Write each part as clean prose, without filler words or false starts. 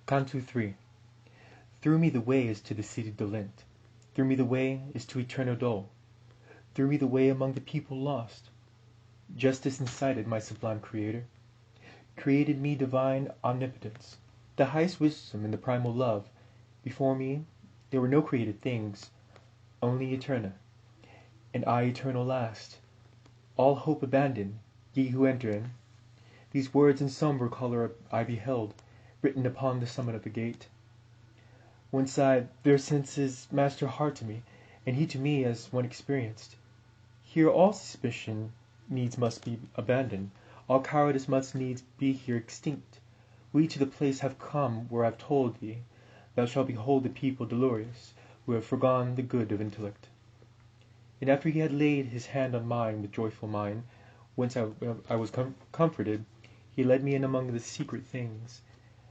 Canto 3. Through me the way is to the city dolent. Through me the way is to eternal dole. Through me the way among the people lost. Justice incited my sublime Creator. Created me divine omnipotence, the highest wisdom and the primal love. Before me there were no created things, only eterna, and I eternal last. All hope abandon, ye who enter in. These words in sombre colour I beheld, written upon the summit of the gate. Whence their senses master heart to me, and he to me as one experienced. Here all suspicion needs must be abandoned, all cowardice must needs be here extinct. We to the place have come where I've told thee, thou shalt behold the people dolorous, who have forgone the good of intellect. And after he had laid his hand on mine with joyful mind, whence I was comforted, he led me in among the secret things.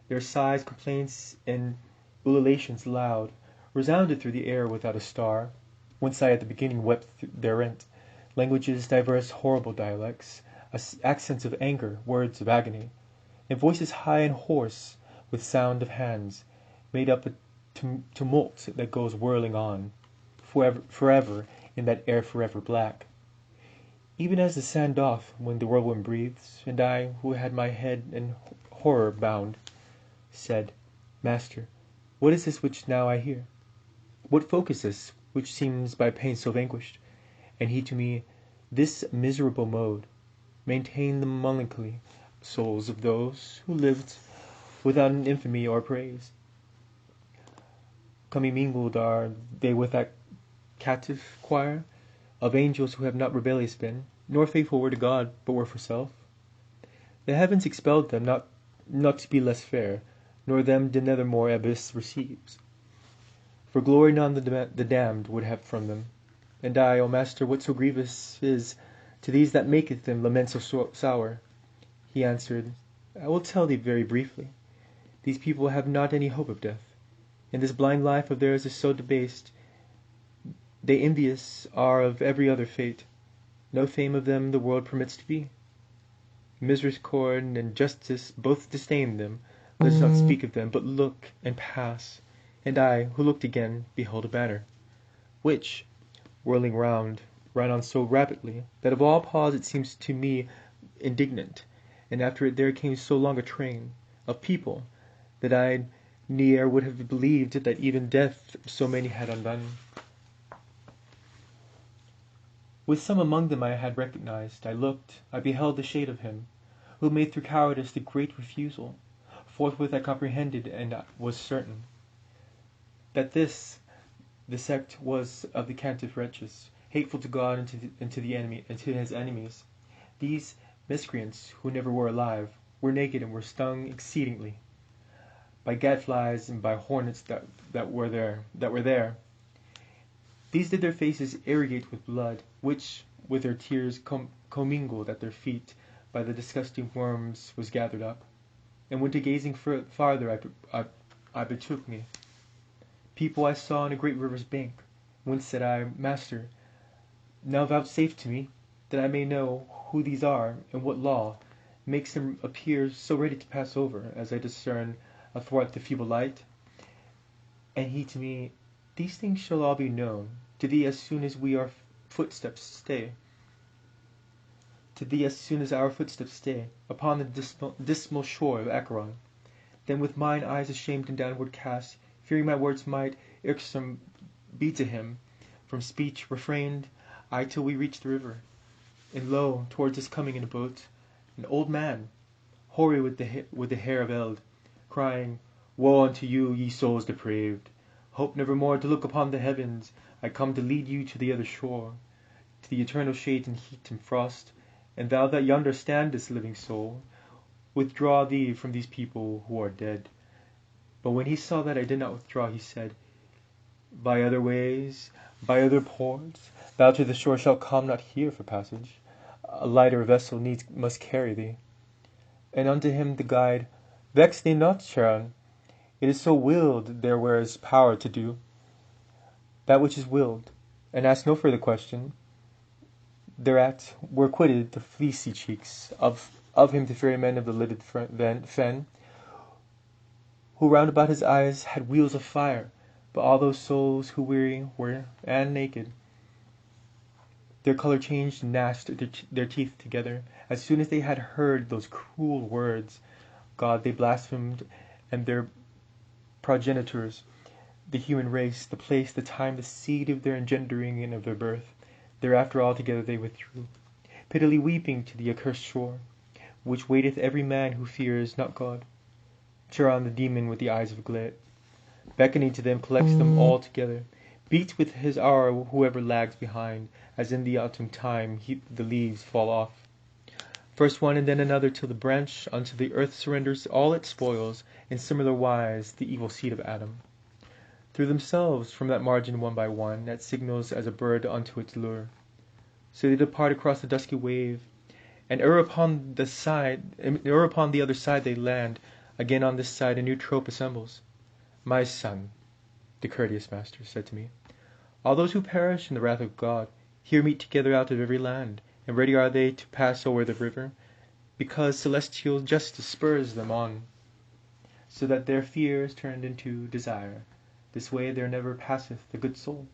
Their sighs, complaints, and ululations loud resounded through the air without a star, whence I at the beginning wept therein. Languages diverse, horrible dialects, accents of anger, words of agony, and voices high and hoarse with sound of hands, made up a tumult that goes whirling on, forever in that air forever black. Even as the sand doth when the whirlwind breathes, and I, who had my head in horror bound, said, Master, what is this which now I hear? What folk is this which seems by pain so vanquished? And he to me, this miserable mode maintained the melancholy souls of those who lived without an infamy or praise. Commingled are they with that captive choir of angels who have not rebellious been, nor faithful were to God, but were for self. The heavens expelled them, not to be less fair, nor them the nethermore abyss receives. For glory none the damned would have from them. And I, O Master, what so grievous is to these that maketh them lament so sour? He answered, I will tell thee very briefly. These people have not any hope of death, and this blind life of theirs is so debased, they envious are of every other fate. No fame of them the world permits to be. Misericord and justice both disdain them. Let us not speak of them, but look and pass. And I, who looked again, beheld a banner, which, whirling round, ran on so rapidly, that of all pause it seems to me indignant, and after it there came so long a train of people, that I ne'er would have believed that even death so many had undone. With some among them I had recognized, I looked, I beheld the shade of him, who made through cowardice the great refusal. Forthwith I comprehended, and was certain, that this the sect was of the captive wretches, hateful to God and to his enemies. These miscreants, who never were alive, were naked and were stung exceedingly by gadflies and by hornets that were there. These did their faces irrigate with blood, which with their tears commingled at their feet by the disgusting worms was gathered up. And when to gazing farther I betook me, people I saw on a great river's bank, whence said I, Master, now vouchsafe to me, that I may know who these are, and what law makes them appear so ready to pass over, as I discern athwart the feeble light. And he to me, these things shall all be known to thee as soon as our footsteps stay upon the dismal shore of Acheron. Then with mine eyes ashamed and downward cast, fearing my words might irksome be to him, from speech refrained I till we reached the river. And lo, towards us coming in a boat, an old man, hoary with the hair of eld, crying, Woe unto you, ye souls depraved! Hope never more to look upon the heavens. I come to lead you to the other shore, to the eternal shade and heat and frost. And thou that yonder standest, living soul, withdraw thee from these people who are dead. But when he saw that I did not withdraw, he said, By other ways, by other ports, thou to the shore shalt come, not here for passage. A lighter vessel needs must carry thee. And unto him the guide, Vex thee not, Charon. It is so willed there where is power to do that which is willed, and ask no further question. Thereat were quitted the fleecy cheeks of him the ferryman of the lidded fen, who round about his eyes had wheels of fire. But all those souls who weary were and naked, their colour changed and gnashed their teeth together. As soon as they had heard those cruel words, God they blasphemed, and their progenitors, the human race, the place, the time, the seed of their engendering and of their birth. Thereafter altogether they withdrew, pitilily weeping to the accursed shore, which waiteth every man who fears not God. Charon the demon with the eyes of glut, beckoning to them, collects them all together, beats with his hour whoever lags behind, as in the autumn time the leaves fall off. First one and then another, till the branch unto the earth surrenders all its spoils, in similar wise the evil seed of Adam. Through themselves from that margin one by one, at signals as a bird unto its lure. So they depart across the dusky wave, and ere upon the other side they land, again on this side a new troop assembles. My son, the courteous master said to me, all those who perish in the wrath of God here meet together out of every land, and ready are they to pass over the river, because celestial justice spurs them on, so that their fear is turned into desire. This way there never passeth the good soul.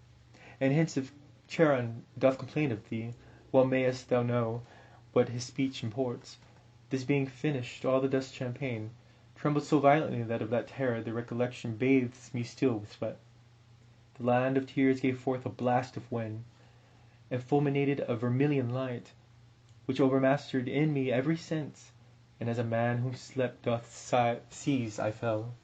And hence if Charon doth complain of thee, well mayest thou know what his speech imports. This being finished, all the dust champagne trembled so violently that of that terror the recollection bathes me still with sweat. The land of tears gave forth a blast of wind, and fulminated a vermilion light, which overmastered in me every sense, and as a man whom sleep doth seize I fell.